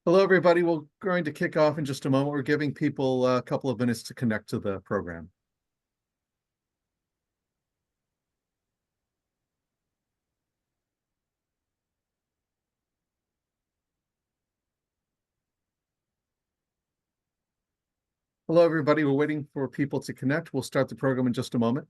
Hello, everybody. We're going to kick off in just a moment. We're giving people a couple of minutes to connect to the program. Hello, everybody. We're waiting for people to connect. We'll start the program in just a moment.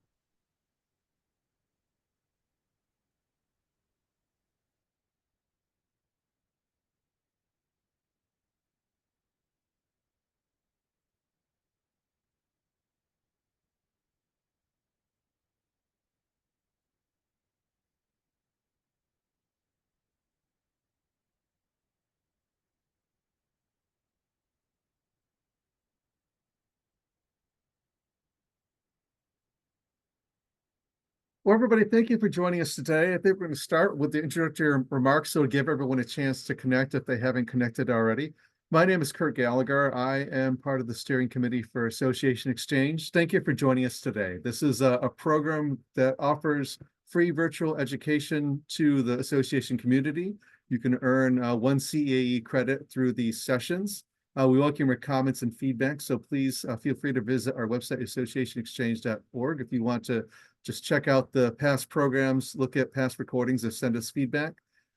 Well, everybody, thank you for joining us today. I think we're going to start with the introductory remarks, so give everyone a chance to connect if they haven't connected already. My name is Kurt Gallagher. I am part of the steering committee for Association Xchange. Thank you for joining us today. This is a program that offers free virtual education to the association community. You can earn 1 CAE credit through these sessions. We welcome your comments and feedback, so please feel free to visit our website, associationxchange.org, if you want to just check out the past programs, look at past recordings, or send us feedback.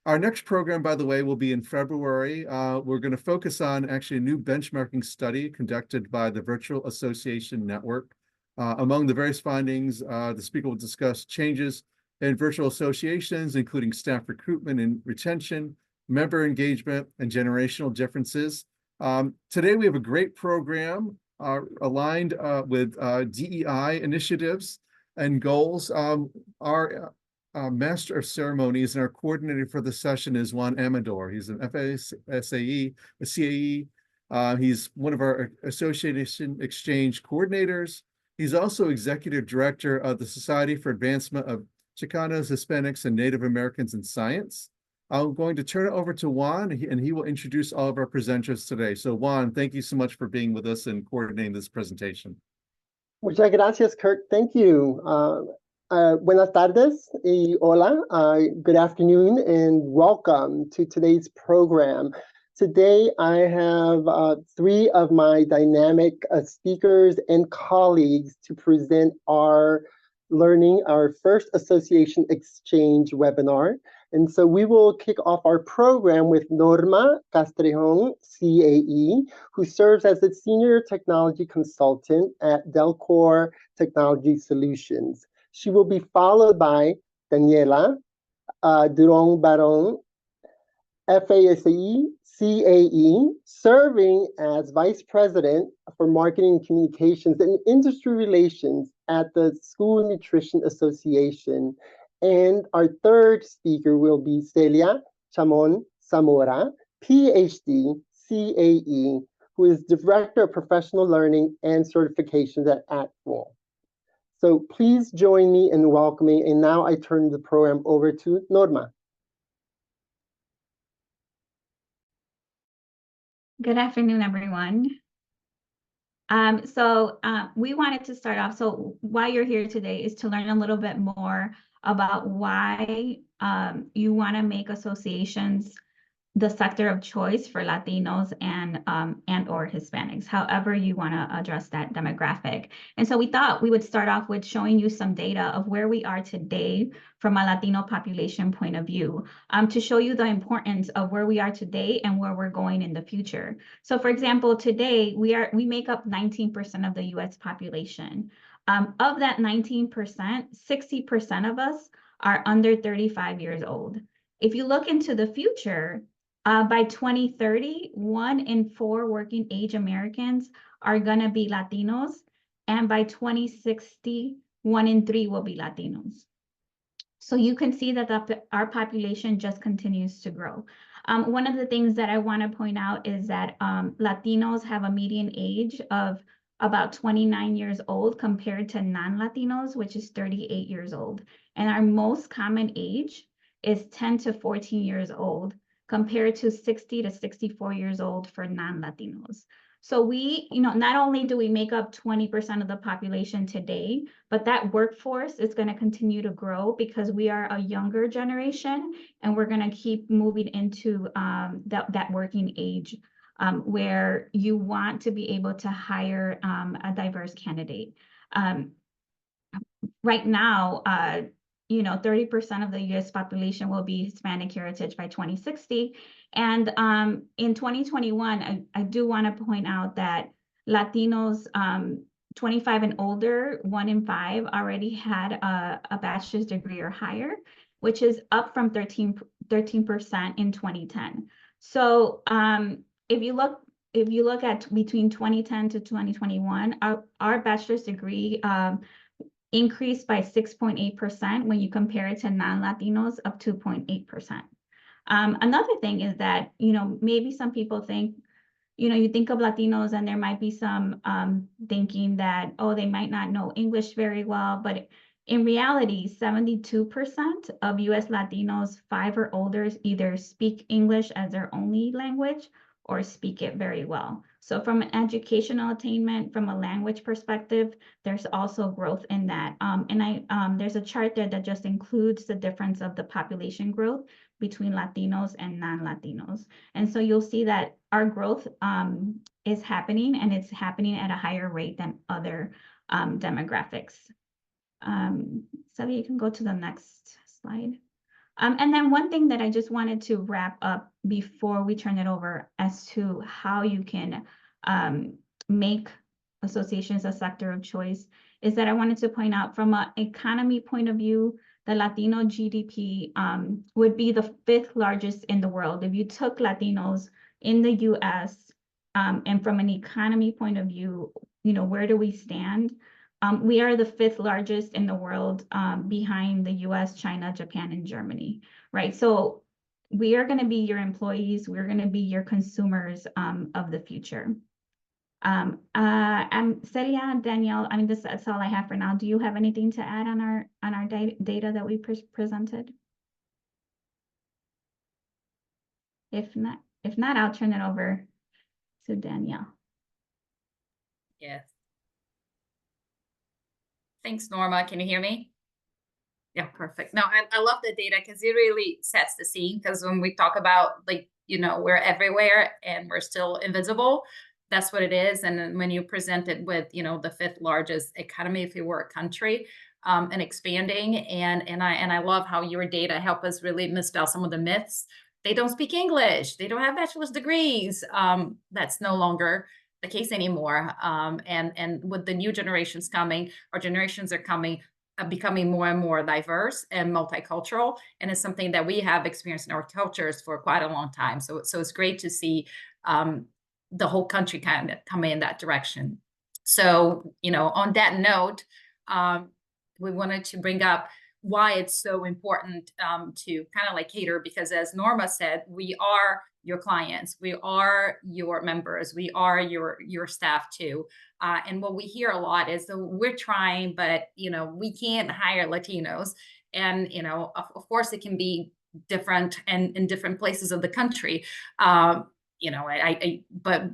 Our next program, by the way, will be in February. We're going to focus on actually a new benchmarking study conducted by the Virtual Association Network. Among the various findings, the speaker will discuss changes in virtual associations, including staff recruitment and retention, member engagement, and generational differences. Today, we have a great program aligned with DEI initiatives and goals. Our Master of Ceremonies and our coordinator for the session is Juan Amador. He's an FASAE, a CAE. He's one of our Association Xchange coordinators. He's also executive director of the Society for Advancement of Chicanos, Hispanics, and Native Americans in Science. I'm going to turn it over to Juan, and he will introduce all of our presenters today. So Juan, thank you so much for being with us and coordinating this presentation. Muchas gracias, Kurt. Thank you. Buenas tardes y hola. Good afternoon and welcome to today's program. Today, I have 3 of my dynamic speakers and colleagues to present our first Association Xchange webinar. And so we will kick off our program with Norma Castrejon, CAE, who serves as the Senior Technology Consultant at Delcor Technology Solutions. She will be followed by Danielle Duran, FASAE, CAE, serving as Vice President for Marketing and Communications and Industry Relations at the School Nutrition Association. And our third speaker will be Celia Chomón Zamora, PhD, CAE, who is Director of Professional Learning and Certifications at ACTFL. So please join me in welcoming, and now I turn the program over to Norma. Good afternoon, everyone. We wanted to start off, so why you're here today is to learn a little bit more about why you want to make associations the sector of choice for Latinos and or Hispanics, however you want to address that demographic. And so we thought we would start off with showing you some data of where we are today from a Latino population point of view, to show you the importance of where we are today and where we're going in the future. So for example, today we make up 19% of the US population. Of that 19%, 60% of us are under 35 years old. If you look into the future, by 2030, 1 in 4 working age Americans are going to be Latinos. And by 2060, 1 in 3 will be Latinos. So you can see that our population just continues to grow. One of the things that I want to point out is that Latinos have a median age of about 29 years old compared to non-Latinos, which is 38 years old. And our most common age is 10 to 14 years old, compared to 60 to 64 years old for non-Latinos. So we, not only do we make up 20% of the population today, but that workforce is going to continue to grow because we are a younger generation and we're going to keep moving into that working age where you want to be able to hire a diverse candidate. Right now, 30% of the US population will be Hispanic heritage by 2060. And in 2021, I do want to point out that Latinos 25 and older, 1 in 5 already had a bachelor's degree or higher, which is up from 13% in 2010. So if you look at between 2010 to 2021, our bachelor's degree increased by 6.8% when you compare it to non-Latinos of 2.8%. Another thing is that, maybe some people think, you think of Latinos and there might be some thinking that, oh, they might not know English very well, but in reality, 72% of US Latinos 5 or older either speak English as their only language or speak it very well. So from an educational attainment, from a language perspective, there's also growth in that. There's a chart there that just includes the difference of the population growth between Latinos and non-Latinos. And so you'll see that our growth is happening, and it's happening at a higher rate than other demographics. Celia, you can go to the next slide. And then one thing that I just wanted to wrap up before we turn it over as to how you can make associations a sector of choice is that I wanted to point out from an economy point of view, the Latino GDP would be the 5th largest in the world. If you took Latinos in the US and from an economy point of view, where do we stand? We are the 5th largest in the world behind the US, China, Japan, and Germany, right? So we are going to be your employees. We're going to be your consumers of the future. Celia, Danielle, that's all I have for now. Do you have anything to add on our data that we presented? If not, I'll turn it over to Danielle. Yes. Thanks, Norma. Can you hear me? Yeah, perfect. No, I love the data because it really sets the scene. Because when we talk about we're everywhere and we're still invisible, that's what it is. And then when you present it with the 5th largest economy, if you were a country, and expanding, and I love how your data help us really dispel some of the myths. They don't speak English. They don't have bachelor's degrees. That's no longer the case anymore. And with the new generations coming, our generations are coming, becoming more and more diverse and multicultural. And it's something that we have experienced in our cultures for quite a long time. So it's great to see the whole country kind of coming in that direction. So, on that note, we wanted to bring up why it's so important to kind of cater, because as Norma said, we are your clients, we are your members, we are your staff too. And what we hear a lot is that we're trying, but we can't hire Latinos. And of course it can be different and in different places of the country. But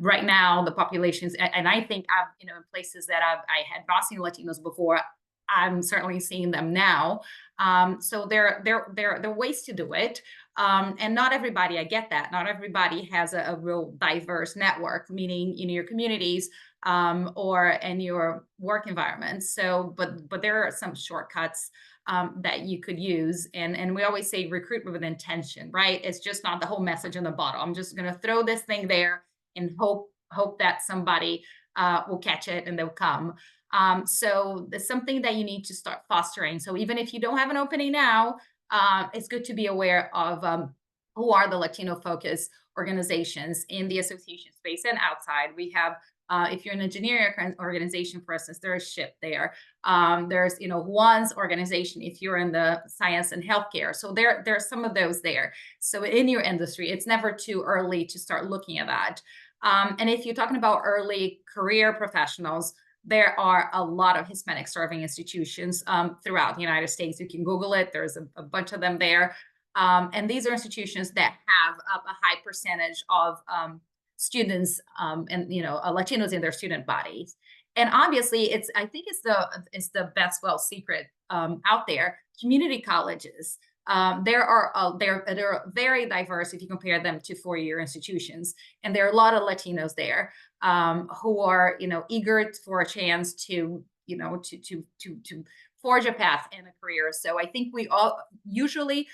right now the populations, and I think I've in places that I had not seen Latinos before, I'm certainly seeing them now. So there are ways to do it. And not everybody, I get that. Not everybody has a real diverse network, meaning in your communities or in your work environments. So, but there are some shortcuts that you could use. And we always say recruit with intention, right? It's just not the whole message in the bottle. I'm just going to throw this thing there and hope that somebody will catch it and they'll come. So it's something that you need to start fostering. So even if you don't have an opening now, it's good to be aware of who are the Latino focused organizations in the association space and outside. We have, if you're an engineering organization, for instance, there's SHIP there. There's, Juan's organization if you're in the science and healthcare. So there are some of those there. So in your industry, it's never too early to start looking at that. And if you're talking about early career professionals, there are a lot of Hispanic serving institutions throughout the United States. You can Google it. There's a bunch of them there. And these are institutions that have a high percentage of students and Latinos in their student bodies. And obviously, I think it's the best well secret out there. Community colleges. They're very diverse if you compare them to four-year institutions, and there are a lot of Latinos there who are eager for a chance to forge a path in a career. So I think we all usually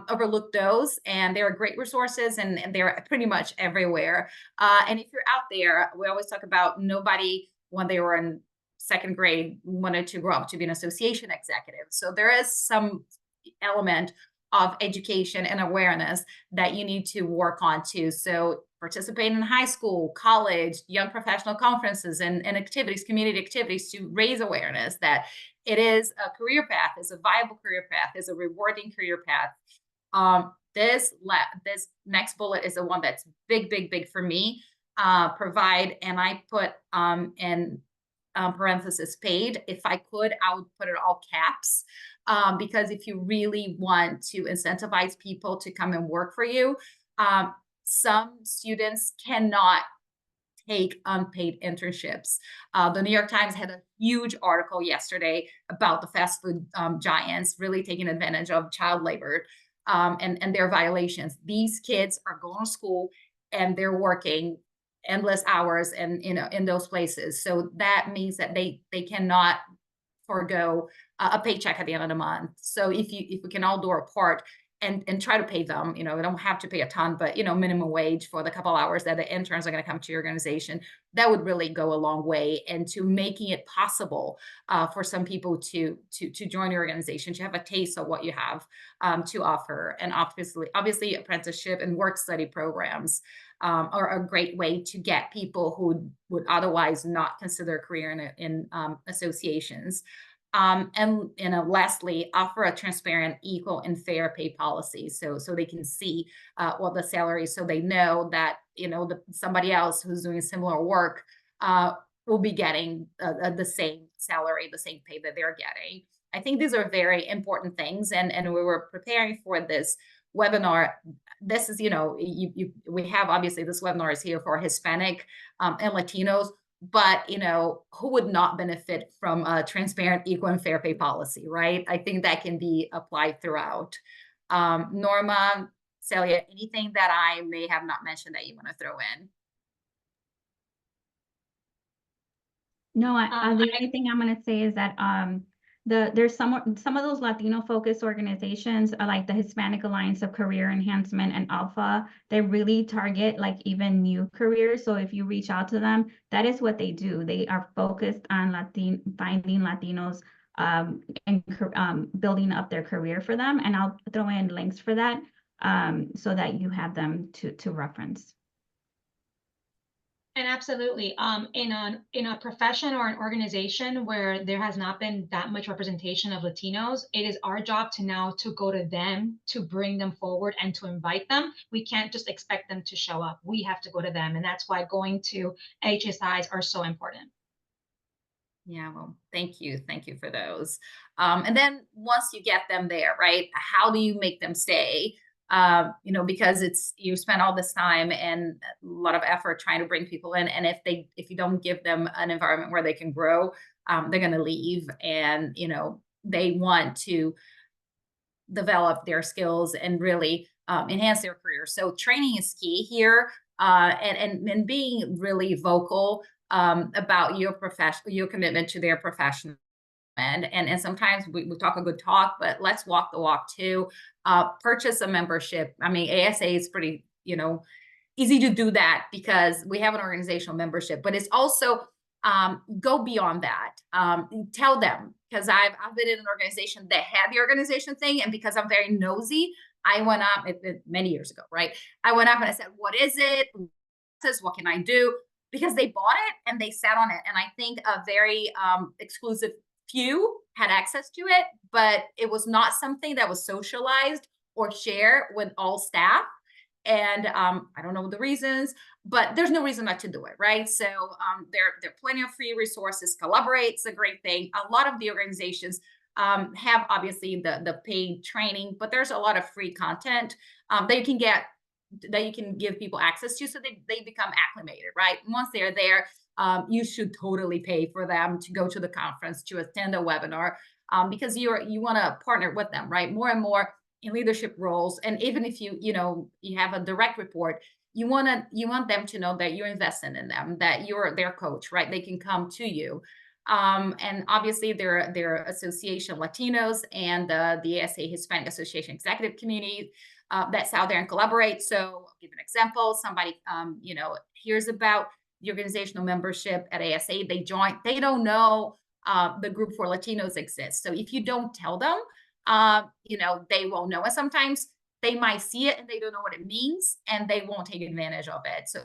overlook those, and they're great resources, and they're pretty much everywhere. And if you're out there, we always talk about nobody when they were in second grade wanted to grow up to be an association executive. So there is some element of education and awareness that you need to work on too. So participate in high school, college, young professional conferences and activities, community activities to raise awareness that it is a career path, is a viable career path, is a rewarding career path. This next bullet is the one that's big for me. Provide, and I put in parenthesis paid. If I could, I would put it all caps. Because if you really want to incentivize people to come and work for you, some students cannot take unpaid internships. The New York Times had a huge article yesterday about the fast food giants really taking advantage of child labor and their violations. These kids are going to school and they're working endless hours and in those places. So that means that they cannot forego a paycheck at the end of the month. So if we can all do our part and try to pay them, we don't have to pay a ton, but minimum wage for the couple hours that the interns are going to come to your organization, that would really go a long way into making it possible for some people to join your organization, to have a taste of what you have to offer. And obviously apprenticeship and work study programs are a great way to get people who would otherwise not consider a career in associations. And lastly, offer a transparent, equal, and fair pay policy, so they can see what the salary, so they know that somebody else who's doing similar work will be getting the same salary, the same pay that they're getting. I think these are very important things, and we were preparing for this webinar. This is we have obviously this webinar is here for Hispanic and Latinos. But who would not benefit from a transparent, equal, and fair pay policy, right? I think that can be applied throughout. Norma, Celia, anything that I may have not mentioned that you want to throw in? No, the only thing I'm going to say is that there's some of those Latino focused organizations like the Hispanic Alliance of Career Enhancement and Alpha. They really target like even new careers. So if you reach out to them, that is what they do. They are focused on finding Latinos and building up their career for them. And I'll throw in links for that so that you have them to reference. And absolutely, in a profession or an organization where there has not been that much representation of Latinos, it is our job to go to them, to bring them forward and to invite them. We can't just expect them to show up. We have to go to them. And that's why going to HSIs are so important. Yeah, well, thank you. Thank you for those. And then once you get them there, right, how do you make them stay? Because you spend all this time and a lot of effort trying to bring people in. And if you don't give them an environment where they can grow, they're going to leave, and, they want to develop their skills and really enhance their career. So training is key here, and being really vocal about your commitment to their profession. And sometimes we talk a good talk, but let's walk the walk too. Purchase a membership. I mean, ASA is pretty, easy to do that because we have an organizational membership, but it's also go beyond that. Tell them, because I've been in an organization that had the organization thing, and because I'm very nosy, I went up many years ago, right? I went up and I said, "What is it? What can I do?" Because they bought it and they sat on it, and I think a very exclusive few had access to it, but it was not something that was socialized or shared with all staff. And I don't know the reasons, but there's no reason not to do it, right? So there are plenty of free resources. Collaborate's a great thing. A lot of the organizations have obviously the paid training, but there's a lot of free content that you can get that you can give people access to so they become acclimated, right? Once they're there, you should totally pay for them to go to the conference, to attend a webinar, because you want to partner with them, right? More and more in leadership roles, and even if you have a direct report, you want them to know that you're investing in them, that you're their coach, right? They can come to you. And obviously their association, Latinos, and the ASA Hispanic Association Executive Community that's out there and collaborate. So I'll give an example. Somebody hears about the organizational membership at ASA, they join, they don't know the group for Latinos exists. So if you don't tell them, they won't know. And sometimes they might see it and they don't know what it means, and they won't take advantage of it. So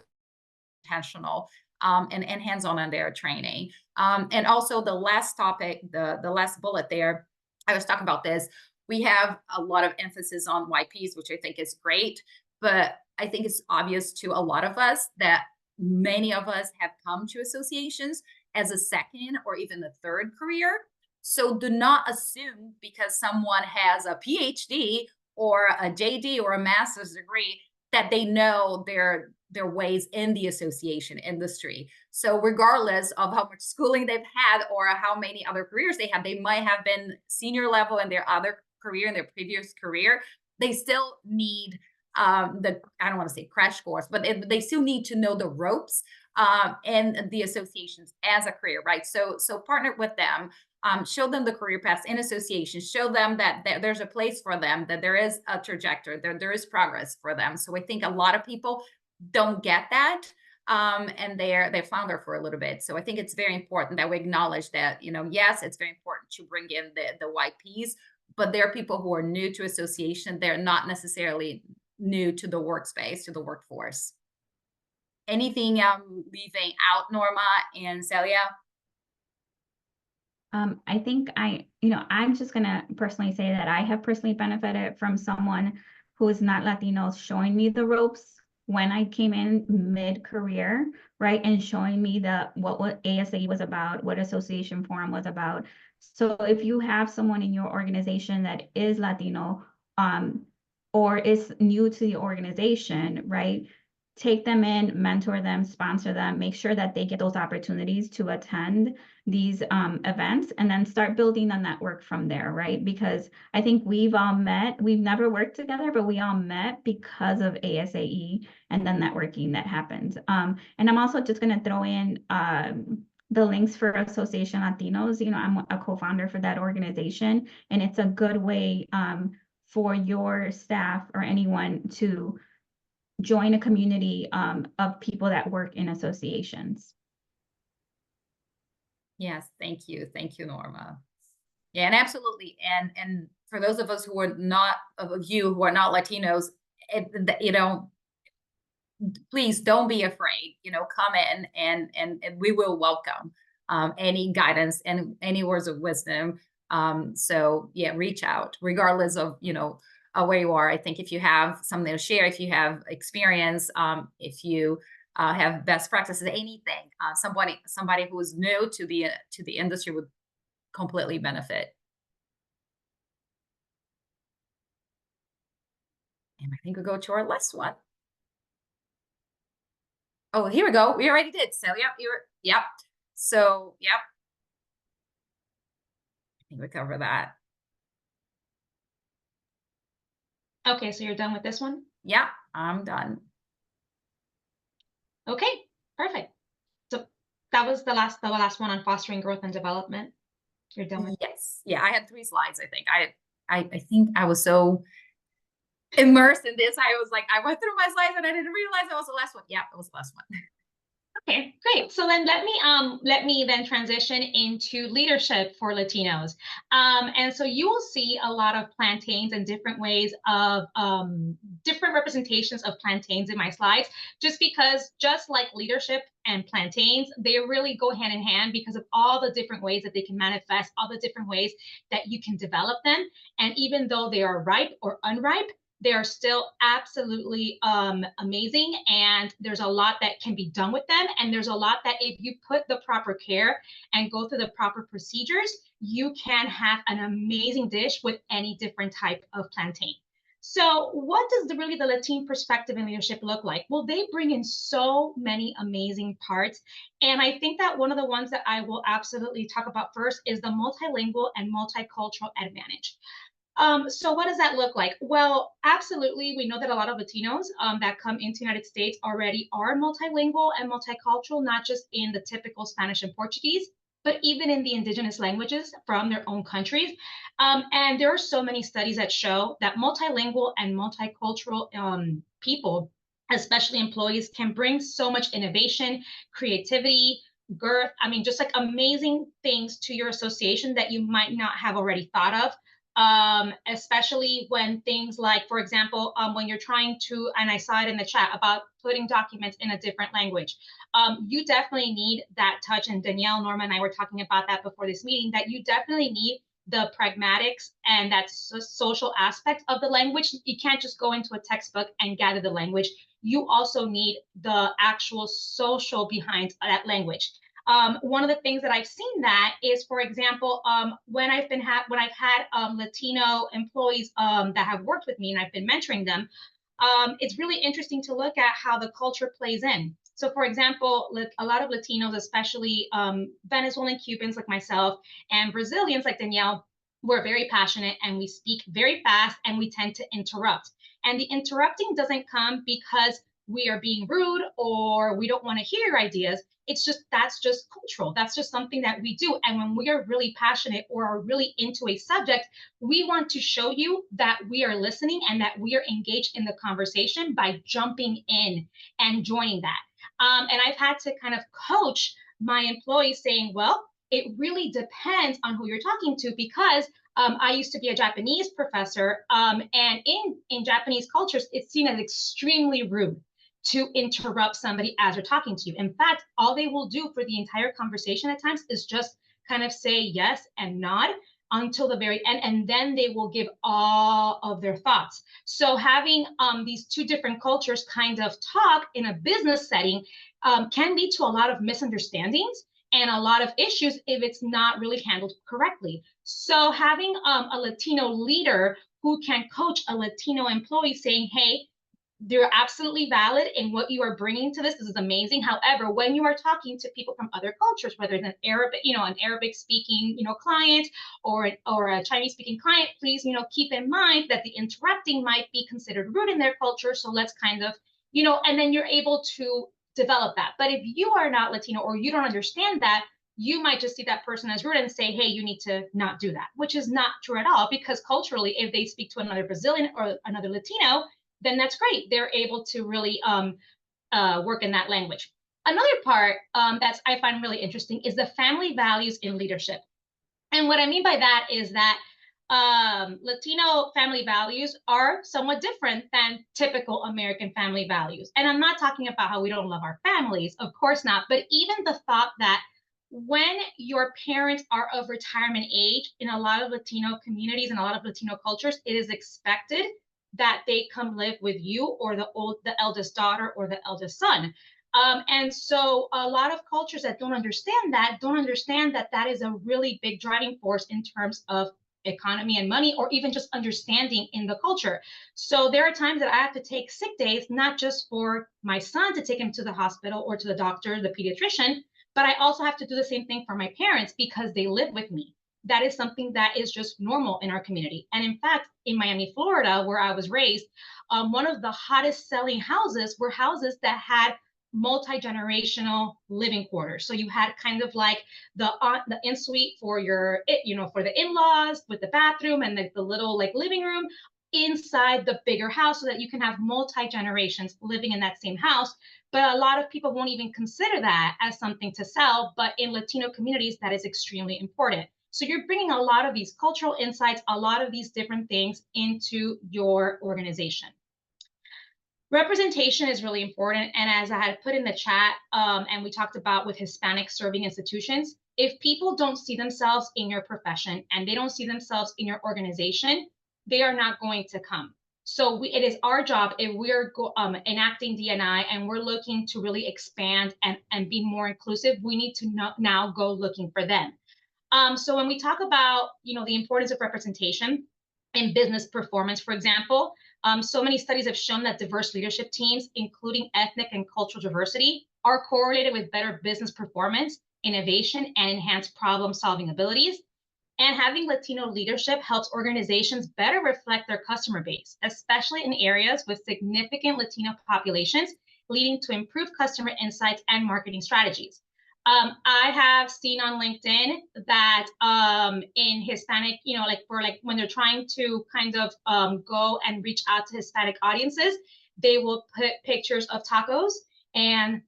intentional and hands-on on their training. And also the last topic, the last bullet there, I was talking about this. We have a lot of emphasis on YPs, which I think is great, but I think it's obvious to a lot of us that many of us have come to associations as a second or even a third career. So do not assume because someone has a PhD or a JD or a master's degree that they know their ways in the association industry. So regardless of how much schooling they've had or how many other careers they have, they might have been senior level in their other career, in their previous career, they still need I don't want to say crash course, but they still need to know the ropes and the associations as a career, right? So partner with them, show them the career paths in associations, show them that there's a place for them, that there is a trajectory, there is progress for them. So I think a lot of people don't get that. And they flounder for a little bit. So I think it's very important that we acknowledge that, yes, it's very important to bring in the YPs, but there are people who are new to association. They're not necessarily new to the workspace, to the workforce. Anything I'm leaving out, Norma and Celia? I think I'm just gonna personally say that I have personally benefited from someone who is not Latino showing me the ropes when I came in mid-career, right? And showing me what ASA was about, what Association Forum was about. So if you have someone in your organization that is Latino, or is new to the organization, right? Take them in, mentor them, sponsor them, make sure that they get those opportunities to attend these events, and then start building a network from there, right? Because I think we've all met, we've never worked together, but we all met because of ASAE and the networking that happens. And I'm also just gonna throw in the links for Association Latinos. I'm a co-founder for that organization, and it's a good way for your staff or anyone to join a community of people that work in associations. Yes, thank you, Norma. Yeah, and absolutely, and for those of us who are not who are not Latinos, please don't be afraid. Come in and we will welcome any guidance and any words of wisdom. So yeah, reach out regardless of where you are. I think if you have something to share, if you have experience, if you have best practices, anything, somebody who is new to the industry would completely benefit. And I think we'll go to our last one. Oh, here we go. We already did. So yep. So yep. I think we cover that. Okay, so you're done with this one? Yeah, I'm done. Okay, perfect. So that was the last one on fostering growth and development. You're done with. Yes. Yeah, I had 3 slides, I think. I think I was so immersed in this. I was like, I went through my slides and I didn't realize that was the last one. Yeah, it was the last one. Okay, great. So then let me then transition into leadership for Latinos. And so you will see a lot of plantains and different ways of different representations of plantains in my slides, just because just like leadership and plantains, they really go hand in hand because of all the different ways that they can manifest, all the different ways that you can develop them. And even though they are ripe or unripe, they are still absolutely amazing, and there's a lot that can be done with them, and there's a lot that if you put the proper care and go through the proper procedures, you can have an amazing dish with any different type of plantain. So what does really the Latin perspective in leadership look like? Well, they bring in so many amazing parts. And I think that one of the ones that I will absolutely talk about first is the multilingual and multicultural advantage. So what does that look like? Well, absolutely. We know that a lot of Latinos that come into the United States already are multilingual and multicultural, not just in the typical Spanish and Portuguese, but even in the indigenous languages from their own countries. And there are so many studies that show that multilingual and multicultural people, especially employees, can bring so much innovation, creativity, girth. I mean, just like amazing things to your association that you might not have already thought of. Especially when things like, for example, when you're trying to, and I saw it in the chat about putting documents in a different language, you definitely need that touch. And Danielle, Norma, and I were talking about that before this meeting, that you definitely need the pragmatics and that social aspect of the language. You can't just go into a textbook and gather the language. You also need the actual social behind that language. One of the things that I've seen that is, for example, when I've had Latino employees that have worked with me and I've been mentoring them, it's really interesting to look at how the culture plays in. So, for example, a lot of Latinos, especially Venezuelan Cubans like myself and Brazilians like Danielle, we're very passionate and we speak very fast and we tend to interrupt. And the interrupting doesn't come because we are being rude or we don't want to hear your ideas. It's just, that's just cultural. That's just something that we do. And when we are really passionate or are really into a subject, we want to show you that we are listening and that we are engaged in the conversation by jumping in and joining that. And I've had to kind of coach my employees saying, well, it really depends on who you're talking to, because I used to be a Japanese professor, and in Japanese cultures, it's seen as extremely rude to interrupt somebody as they're talking to you. In fact, all they will do for the entire conversation at times is just kind of say yes and nod until the very end, and then they will give all of their thoughts. So having these two different cultures kind of talk in a business setting can lead to a lot of misunderstandings and a lot of issues if it's not really handled correctly. So having a Latino leader who can coach a Latino employee saying, hey, they're absolutely valid in what you are bringing to this. This is amazing. However, when you are talking to people from other cultures, whether it's an Arabic speaking, client or a Chinese speaking client, please, keep in mind that the interrupting might be considered rude in their culture. So let's kind of, and then you're able to develop that. But if you are not Latino or you don't understand that, you might just see that person as rude and say, hey, you need to not do that, which is not true at all, because culturally, if they speak to another Brazilian or another Latino, then that's great. They're able to really work in that language. Another part that I find really interesting is the family values in leadership. And what I mean by that is that Latino family values are somewhat different than typical American family values. And I'm not talking about how we don't love our families, of course not, but even the thought that when your parents are of retirement age, in a lot of Latino communities and a lot of Latino cultures, it is expected that they come live with you or the eldest daughter or the eldest son. And so a lot of cultures that don't understand that that is a really big driving force in terms of economy and money, or even just understanding in the culture. So there are times that I have to take sick days, not just for my son to take him to the hospital or to the doctor, the pediatrician, but I also have to do the same thing for my parents because they live with me. That is something that is just normal in our community. And in fact, in Miami, Florida, where I was raised, one of the hottest selling houses were houses that had multi-generational living quarters. So you had kind of like the in-suite for for the in-laws with the bathroom and the little like living room inside the bigger house, so that you can have multi-generations living in that same house. But a lot of people won't even consider that as something to sell. But in Latino communities, that is extremely important. So you're bringing a lot of these cultural insights, a lot of these different things into your organization. Representation is really important. And as I had put in the chat, and we talked about with Hispanic serving institutions, if people don't see themselves in your profession and they don't see themselves in your organization, they are not going to come. So it is our job, if we're enacting D&I and we're looking to really expand and be more inclusive, we need to now go looking for them. So when we talk about, the importance of representation in business performance, for example, So many studies have shown that diverse leadership teams, including ethnic and cultural diversity, are correlated with better business performance, innovation, and enhanced problem-solving abilities. And having Latino leadership helps organizations better reflect their customer base, especially in areas with significant Latino populations, leading to improved customer insights and marketing strategies. I have seen on LinkedIn that in Hispanic, when they're trying to kind of go and reach out to Hispanic audiences, they will put pictures of tacos and,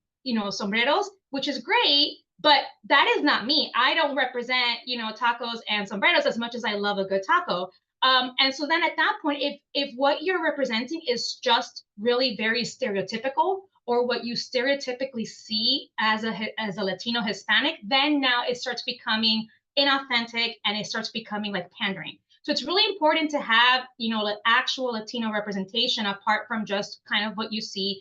sombreros, which is great. But that is not me. I don't represent, tacos and sombreros as much as I love a good taco. And so then at that point, if what you're representing is just really very stereotypical, or what you stereotypically see as a Latino Hispanic, then now it starts becoming inauthentic and it starts becoming like pandering. So it's really important to have, actual Latino representation apart from just kind of what you see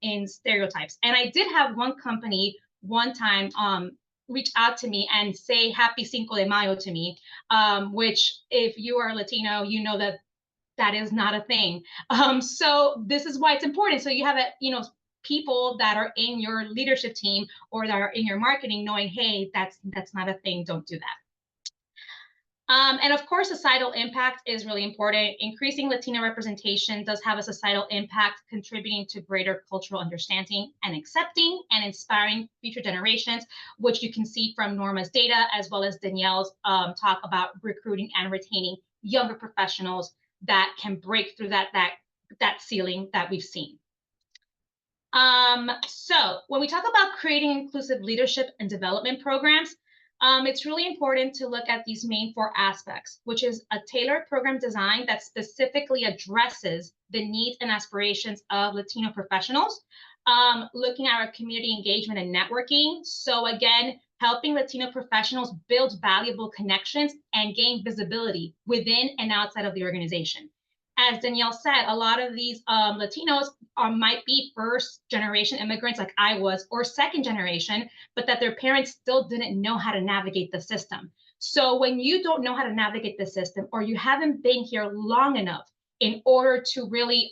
in stereotypes. And I did have one company one time reach out to me and say Happy Cinco de Mayo to me, which if you are Latino, you know that is not a thing. So this is why it's important. So you have people that are in your leadership team or that are in your marketing knowing, hey, that's not a thing. Don't do that. And of course, societal impact is really important. Increasing Latino representation does have a societal impact, contributing to greater cultural understanding and accepting and inspiring future generations, which you can see from Norma's data, as well as Danielle's talk about recruiting and retaining younger professionals that can break through that ceiling that we've seen. So when we talk about creating inclusive leadership and development programs, it's really important to look at these main 4 aspects, which is a tailored program design that specifically addresses the needs and aspirations of Latino professionals, looking at our community engagement and networking. So again, helping Latino professionals build valuable connections and gain visibility within and outside of the organization. As Danielle said, a lot of these Latinos might be first generation immigrants like I was, or second generation, but that their parents still didn't know how to navigate the system. So when you don't know how to navigate the system, or you haven't been here long enough in order to really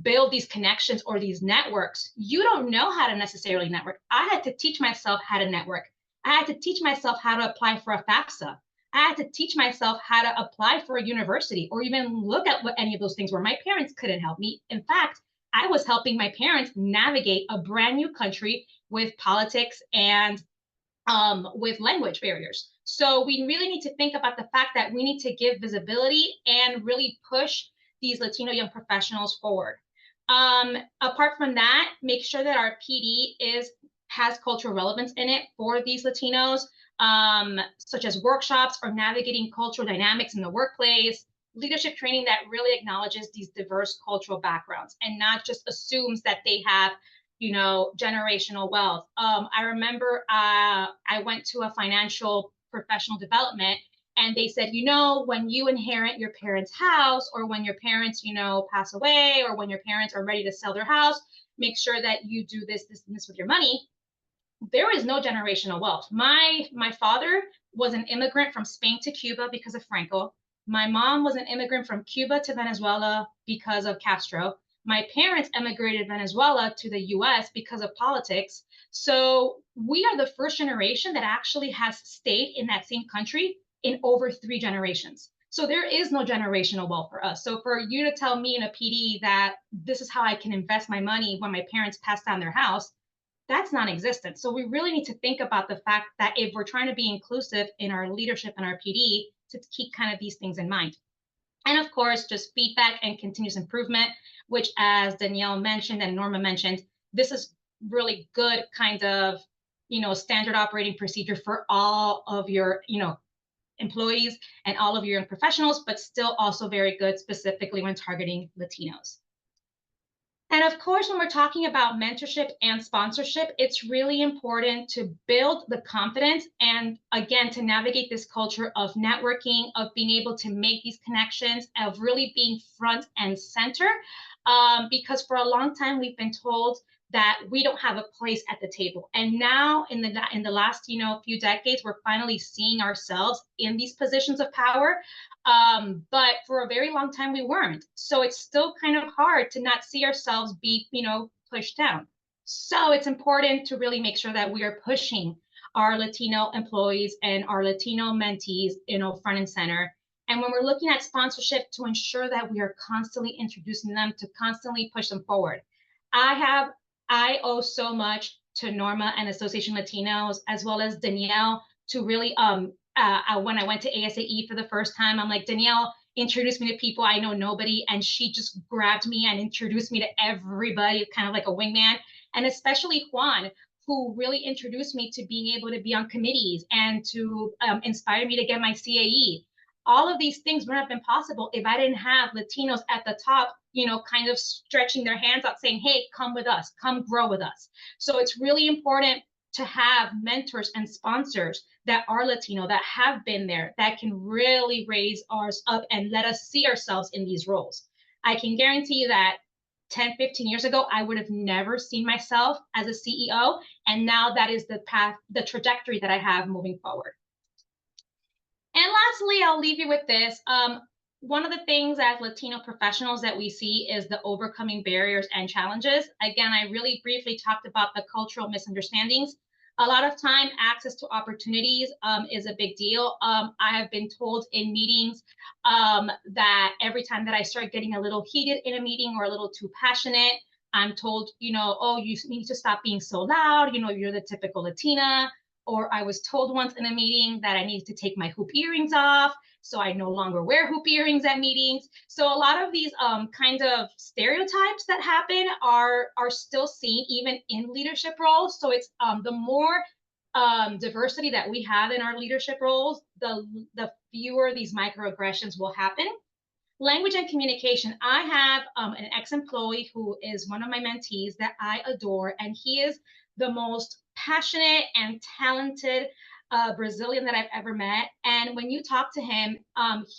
build these connections or these networks, you don't know how to necessarily network. I had to teach myself how to network. I had to teach myself how to apply for a FAFSA. I had to teach myself how to apply for a university or even look at what any of those things were. My parents couldn't help me. In fact, I was helping my parents navigate a brand new country with politics and with language barriers. So we really need to think about the fact that we need to give visibility and really push these Latino young professionals forward. Apart from that, make sure that our PD has cultural relevance in it for these Latinos, such as workshops or navigating cultural dynamics in the workplace, leadership training that really acknowledges these diverse cultural backgrounds and not just assumes that they have, generational wealth. I remember I went to a financial professional development and they said, when you inherit your parents' house or when your parents, pass away or when your parents are ready to sell their house, make sure that you do this, and this with your money. There is no generational wealth. My father was an immigrant from Spain to Cuba because of Franco. My mom was an immigrant from Cuba to Venezuela because of Castro. My parents emigrated Venezuela to the US because of politics. So we are the first generation that actually has stayed in that same country in over 3 generations. So there is no generational wealth for us. So for you to tell me in a PD that this is how I can invest my money when my parents passed down their house, that's non-existent. So we really need to think about the fact that if we're trying to be inclusive in our leadership and our PD, to keep kind of these things in mind. And of course, just feedback and continuous improvement, which as Danielle mentioned and Norma mentioned, this is really good kind of, standard operating procedure for all of your, employees and all of your professionals, but still also very good specifically when targeting Latinos. And of course, when we're talking about mentorship and sponsorship, it's really important to build the confidence and again, to navigate this culture of networking, of being able to make these connections, of really being front and center. Because for a long time, we've been told that we don't have a place at the table. And now in the last, few decades, we're finally seeing ourselves in these positions of power. But for a very long time, we weren't. So it's still kind of hard to not see ourselves be, pushed down. So it's important to really make sure that we are pushing our Latino employees and our Latino mentees, front and center. And when we're looking at sponsorship, to ensure that we are constantly introducing them, to constantly push them forward. I owe so much to Norma and Association Latinos, as well as Danielle, to really, when I went to ASAE for the first time, I'm like, Danielle, introduce me to people I know nobody. And she just grabbed me and introduced me to everybody, kind of like a wingman. And especially Juan, who really introduced me to being able to be on committees and to inspire me to get my CAE. All of these things wouldn't have been possible if I didn't have Latinos at the top, kind of stretching their hands out saying, hey, come with us, come grow with us. So it's really important to have mentors and sponsors that are Latino, that have been there, that can really raise ours up and let us see ourselves in these roles. I can guarantee you that 10, 15 years ago, I would have never seen myself as a CEO. And now that is the path, the trajectory that I have moving forward. And lastly, I'll leave you with this. One of the things as Latino professionals that we see is the overcoming barriers and challenges. Again, I really briefly talked about the cultural misunderstandings. A lot of time, access to opportunities is a big deal. I have been told in meetings that every time that I start getting a little heated in a meeting or a little too passionate, I'm told, oh, you need to stop being so loud. You're the typical Latina. Or I was told once in a meeting that I needed to take my hoop earrings off, so I no longer wear hoop earrings at meetings. So a lot of these kind of stereotypes that happen are still seen even in leadership roles. So it's the more diversity that we have in our leadership roles, the fewer these microaggressions will happen. Language and communication. I have an ex-employee who is one of my mentees that I adore, and he is the most passionate and talented Brazilian that I've ever met. And when you talk to him,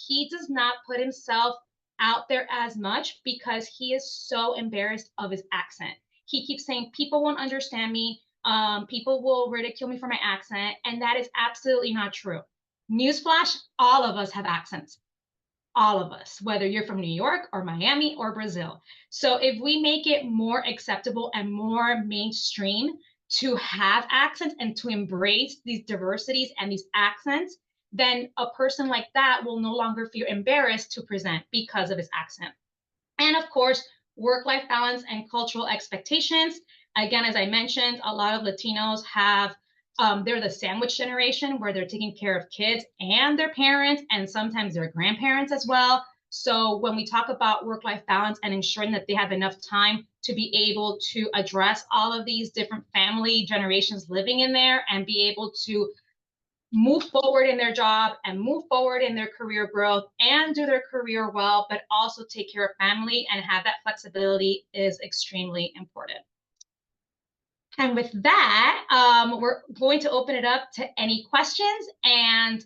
he does not put himself out there as much because he is so embarrassed of his accent. He keeps saying, people won't understand me. People will ridicule me for my accent. And that is absolutely not true. Newsflash, all of us have accents. All of us, whether you're from New York or Miami or Brazil. So if we make it more acceptable and more mainstream to have accents and to embrace these diversities and these accents, then a person like that will no longer feel embarrassed to present because of his accent. And of course, work-life balance and cultural expectations. Again, as I mentioned, a lot of Latinos have they're the sandwich generation where they're taking care of kids and their parents and sometimes their grandparents as well. So when we talk about work-life balance and ensuring that they have enough time to be able to address all of these different family generations living in there and be able to move forward in their job and move forward in their career growth and do their career well, but also take care of family and have that flexibility is extremely important. And with that, we're going to open it up to any questions. And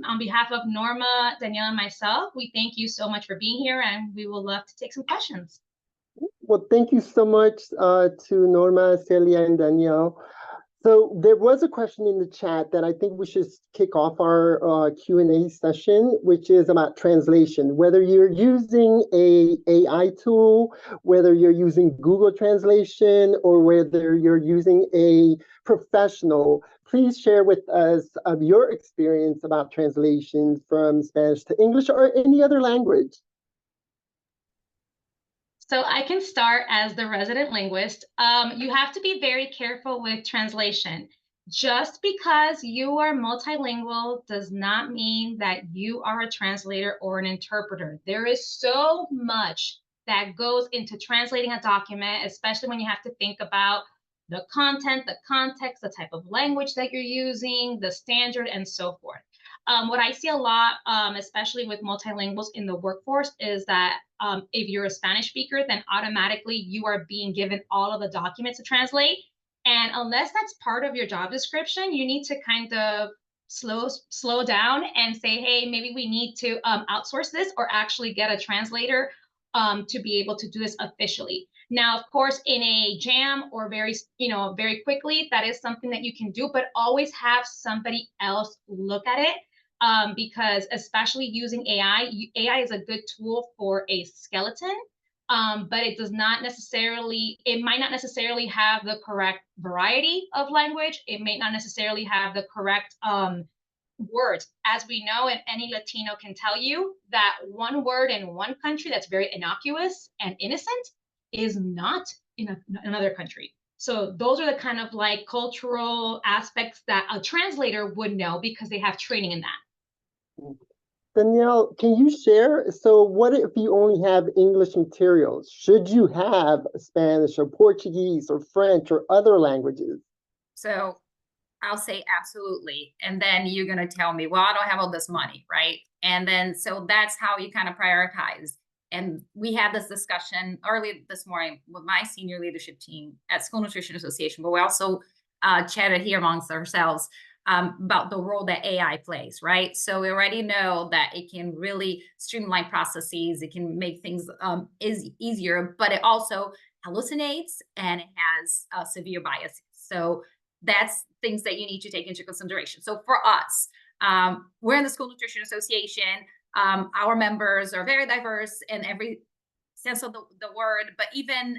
on behalf of Norma, Danielle, and myself, we thank you so much for being here, and we will love to take some questions. Well, thank you so much to Norma, Celia, and Danielle. So there was a question in the chat that I think we should kick off our Q&A session, which is about translation. Whether you're using a AI tool, whether you're using Google Translation, or whether you're using a professional, please share with us your experience about translation from Spanish to English or any other language. So I can start as the resident linguist. You have to be very careful with translation. Just because you are multilingual does not mean that you are a translator or an interpreter. There is so much that goes into translating a document, especially when you have to think about the content, the context, the type of language that you're using, the standard, and so forth. What I see a lot, especially with multilinguals in the workforce, is that if you're a Spanish speaker, then automatically you are being given all of the documents to translate. And unless that's part of your job description, you need to kind of slow down and say, hey, maybe we need to outsource this or actually get a translator to be able to do this officially. Now, of course, in a jam or very quickly, that is something that you can do, but always have somebody else look at it. Because especially using AI, AI is a good tool for a skeleton, but it might not necessarily have the correct variety of language. It may not necessarily have the correct words. As we know, and any Latino can tell you, that one word in one country that's very innocuous and innocent is not in another country. So those are the kind of like cultural aspects that a translator would know because they have training in that. Danielle, can you share? So what if you only have English materials? Should you have Spanish or Portuguese or French or other languages? So I'll say absolutely. And then you're going to tell me, well, I don't have all this money, right? And then, so that's how you kind of prioritize. And we had this discussion early this morning with my senior leadership team at School Nutrition Association, but we also chatted here amongst ourselves about the role that AI plays, right? So we already know that it can really streamline processes. It can make things easier, but it also hallucinates and it has severe biases. So that's things that you need to take into consideration. So for us, we're in the School Nutrition Association. Our members are very diverse in every sense of the word, but even,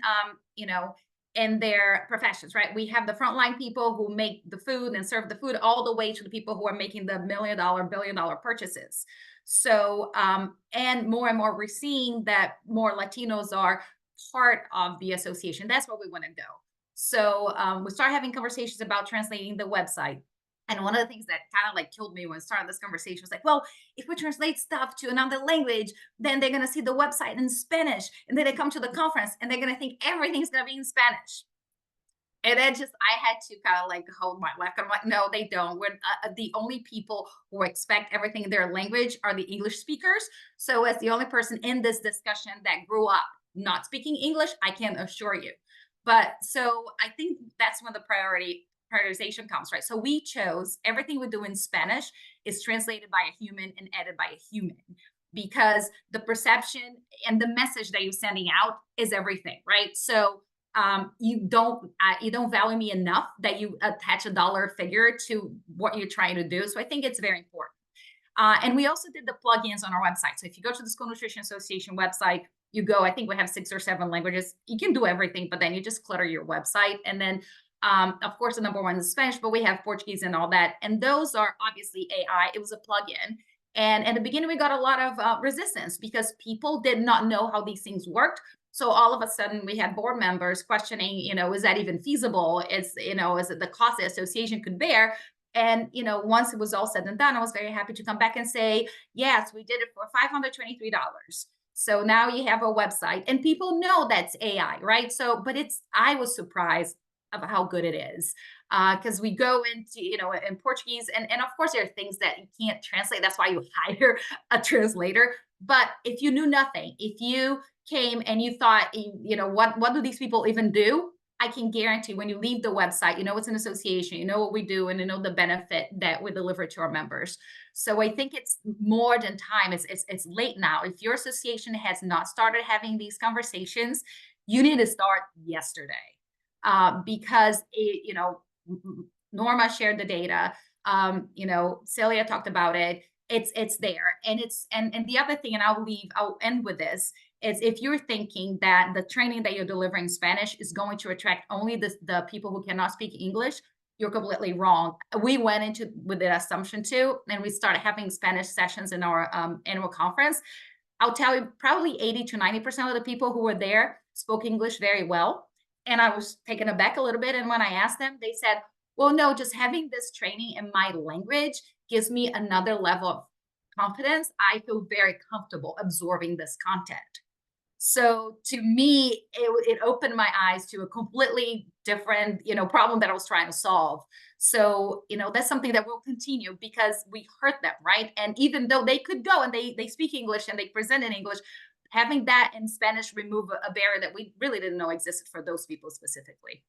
in their professions, right? We have the frontline people who make the food and serve the food, all the way to the people who are making the $1 million, billion-dollar purchases. So, and more we're seeing that more Latinos are part of the association. That's where we want to go. So we start having conversations about translating the website. And one of the things that kind of like killed me when we started this conversation was like, well, if we translate stuff to another language, then they're going to see the website in Spanish. And then they come to the conference and they're going to think everything's going to be in Spanish. And then I had to kind of like hold my laugh. I'm like, no, they don't. We're the only people who expect everything in their language are the English speakers. So as the only person in this discussion that grew up not speaking English, I can assure you. But so I think that's when the prioritization comes, right? So we chose everything we do in Spanish is translated by a human and edited by a human, because the perception and the message that you're sending out is everything, right? So you don't value me enough that you attach a dollar figure to what you're trying to do. So I think it's very important. And we also did the plugins on our website. So if you go to the School Nutrition Association website, you go, I think we have 6 or 7 languages. You can do everything, but then you just clutter your website. And then, of course, the number one is Spanish, but we have Portuguese and all that. And those are obviously AI. It was a plugin. And at the beginning, we got a lot of resistance because people did not know how these things worked. So all of a sudden, we had board members questioning, is that even feasible? Is it the cost the association could bear? And, once it was all said and done, I was very happy to come back and say, yes, we did it for $523. So now you have a website and people know that's AI, right? So, but I was surprised about how good it is. Because we go into, in Portuguese and of course there are things that you can't translate. That's why you hire a translator. But if you knew nothing, if you came and you thought, what do these people even do? I can guarantee when you leave the website, it's an association, you know what we do, and you know the benefit that we deliver to our members. So I think it's more than time. It's late now. If your association has not started having these conversations, you need to start yesterday, because Norma shared the data. Celia talked about it. It's there, and and the other thing, and I'll end with this. Is if you're thinking that the training that you're delivering in Spanish is going to attract only the people who cannot speak English, you're completely wrong. We went into with that assumption too, and we started having Spanish sessions in our annual conference. I'll tell you, probably 80 to 90% of the people who were there spoke English very well. And I was taken aback a little bit. And when I asked them, they said, well, no, just having this training in my language gives me another level of confidence. I feel very comfortable absorbing this content. So to me, it opened my eyes to a completely different, problem that I was trying to solve. So, that's something that will continue because we heard them, right? And even though they could go and they speak English and they present in English, having that in Spanish remove a barrier that we really didn't know existed for those people specifically.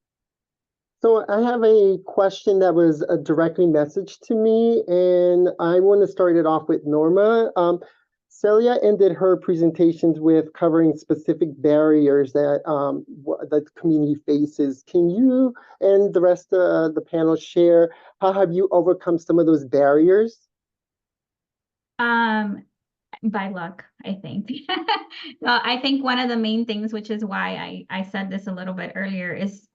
So I have a question that was directly messaged to me, and I want to start it off with Norma. Celia ended her presentations with covering specific barriers that that the community faces. Can you and the rest of the panel share how have you overcome some of those barriers? By luck, I think. I think one of the main things, which is why I said this a little bit earlier, is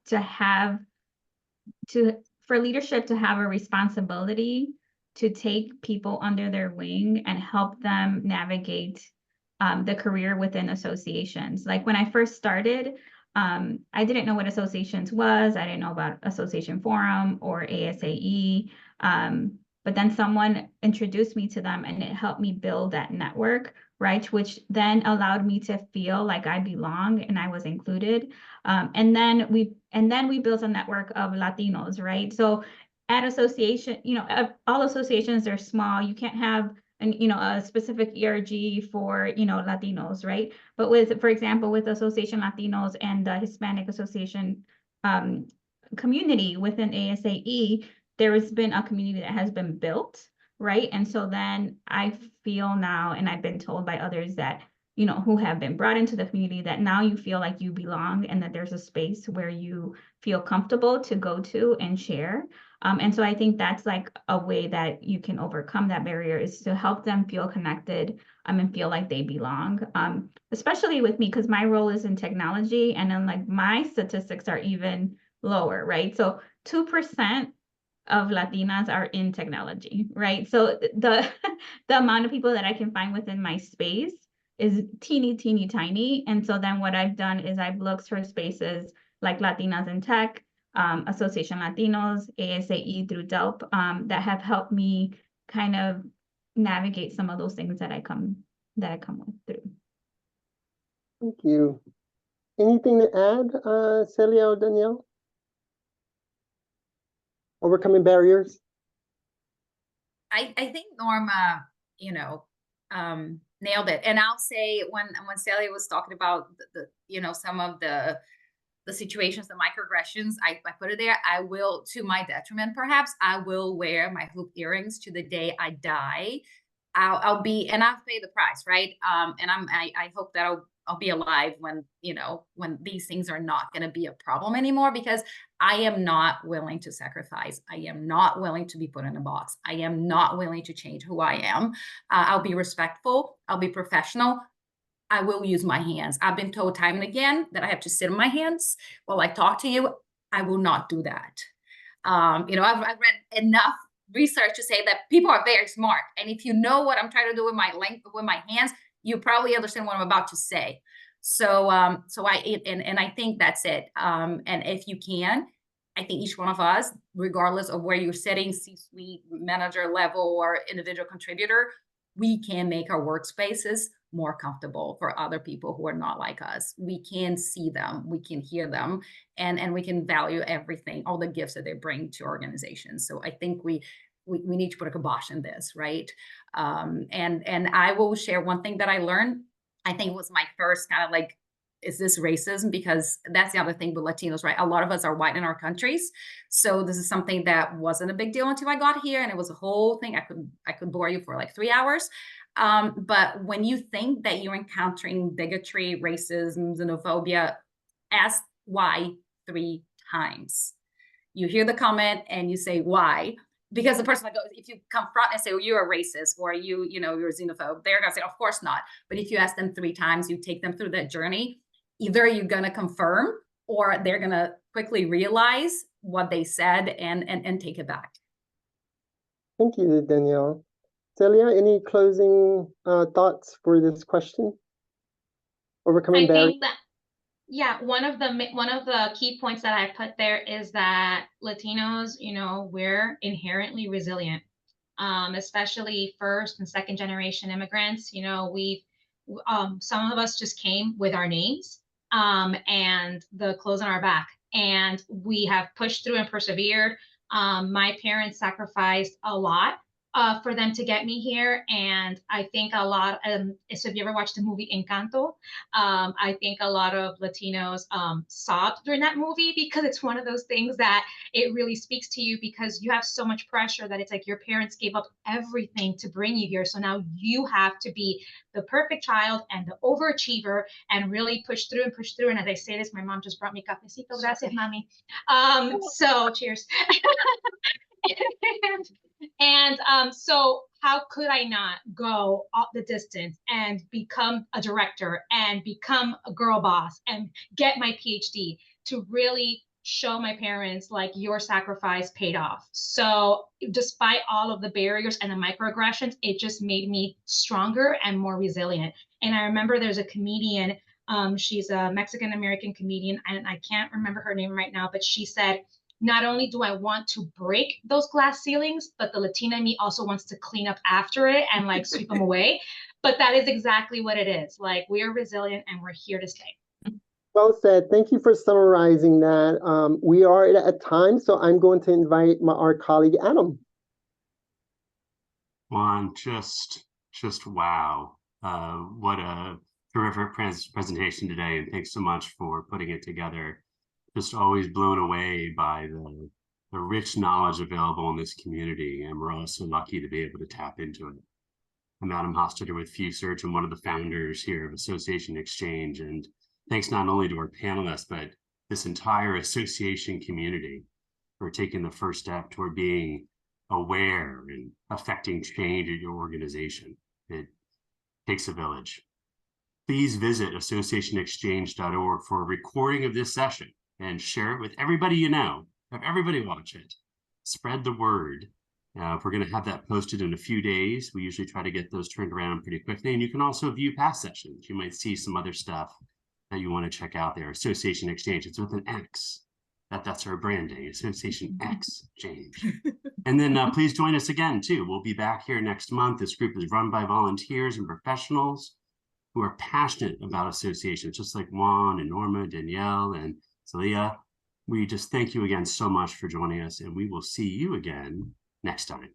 for leadership to have a responsibility to take people under their wing and help them navigate the career within associations. Like when I first started, I didn't know what associations was. I didn't know about Association Forum or ASAE. But then someone introduced me to them and it helped me build that network, right? Which then allowed me to feel like I belong and I was included. And then we built a network of Latinos, right? So at association, all associations are small. You can't have a specific ERG for, Latinos, right? But for example, with Association Latinos and the Hispanic Association community within ASAE, there has been a community that has been built, right? And so then I feel now, and I've been told by others that, who have been brought into the community, that now you feel like you belong and that there's a space where you feel comfortable to go to and share. And so I think that's like a way that you can overcome that barrier, is to help them feel connected and feel like they belong. Especially with me, because my role is in technology, and then like my statistics are even lower, right? So 2% of Latinas are in technology, right? So the amount of people that I can find within my space is teeny tiny. And so then what I've done is I've looked for spaces like Latinas in Tech, Association Latinos, ASAE through DELP, that have helped me kind of navigate some of those things that I come through. Thank you. Anything to add, Celia or Danielle? Overcoming barriers? I think Norma, nailed it. And I'll say when Celia was talking about the some of the situations, the microaggressions, I put it there. I will, to my detriment, perhaps, I will wear my hoop earrings to the day I die. I'll be, and I'll pay the price, right? And I hope that I'll be alive when when these things are not going to be a problem anymore, because I am not willing to sacrifice. I am not willing to be put in a box. I am not willing to change who I am. I'll be respectful. I'll be professional. I will use my hands. I've been told time and again that I have to sit on my hands while I talk to you. I will not do that. I've read enough research to say that people are very smart, and if you know what I'm trying to do with my hands, you probably understand what I'm about to say. So I think that's it. And if you can, I think each one of us, regardless of where you're sitting, C-suite, manager level, or individual contributor, we can make our workspaces more comfortable for other people who are not like us. We can see them, we can hear them, and we can value everything, all the gifts that they bring to organizations. So I think we need to put a kibosh in this, right? And I will share one thing that I learned. I think it was my first kind of like, is this racism? Because that's the other thing with Latinos, right? A lot of us are white in our countries. So this is something that wasn't a big deal until I got here. And it was a whole thing. I could bore you for like 3 hours. But when you think that you're encountering bigotry, racism, xenophobia, ask why 3 times. You hear the comment and you say, why? Because the person that goes, if you confront and say, oh, you're a racist, or you're a xenophobe, they're going to say, of course not. But if you ask them 3 times, you take them through that journey, either you're going to confirm, or they're going to quickly realize what they said and take it back. Thank you, Danielle. Celia, any closing thoughts for this question? Overcoming barriers? I think that, yeah, one of the key points that I put there is that Latinos, we're inherently resilient, especially first and second generation immigrants. We've some of us just came with our names and the clothes on our back, and we have pushed through and persevered. My parents sacrificed a lot for them to get me here. And I think a lot, so if you ever watched the movie Encanto, I think a lot of Latinos sobbed during that movie, because it's one of those things that it really speaks to you, because you have so much pressure that it's like your parents gave up everything to bring you here. So now you have to be the perfect child and the overachiever and really push through and push through. And as I say this, my mom just brought me cafecito. Gracias, mommy. So cheers. So how could I not go up the distance and become a director and become a girl boss and get my PhD to really show my parents like your sacrifice paid off? So despite all of the barriers and the microaggressions, it just made me stronger and more resilient. And I remember there's a comedian, she's a Mexican American comedian, and I can't remember her name right now, but she said, not only do I want to break those glass ceilings, but the Latina in me also wants to clean up after it and like sweep them away. But that is exactly what it is. Like, we are resilient and we're here to stay. Well said. Thank you for summarizing that. We are at time, so I'm going to invite our colleague, Adam. Juan, just wow. What a terrific presentation today, and thanks so much for putting it together. Just always blown away by the rich knowledge available in this community, and we're all so lucky to be able to tap into it. I'm Adam Hostetter with FuSearch and one of the founders here of Association Xchange, and thanks not only to our panelists, but this entire association community for taking the first step toward being aware and affecting change at your organization. It takes a village. Please visit associationxchange.org for a recording of this session and share it with everybody you know. Have everybody watch it. Spread the word. We're going to have that posted in a few days. We usually try to get those turned around pretty quickly. And you can also view past sessions. You might see some other stuff that you want to check out there. Association Xchange. It's with an X. That's our branding, Association Xchange. And then please join us again, too. We'll be back here next month. This group is run by volunteers and professionals who are passionate about associations, just like Juan and Norma, Danielle, and Celia. We just thank you again so much for joining us, and we will see you again next time.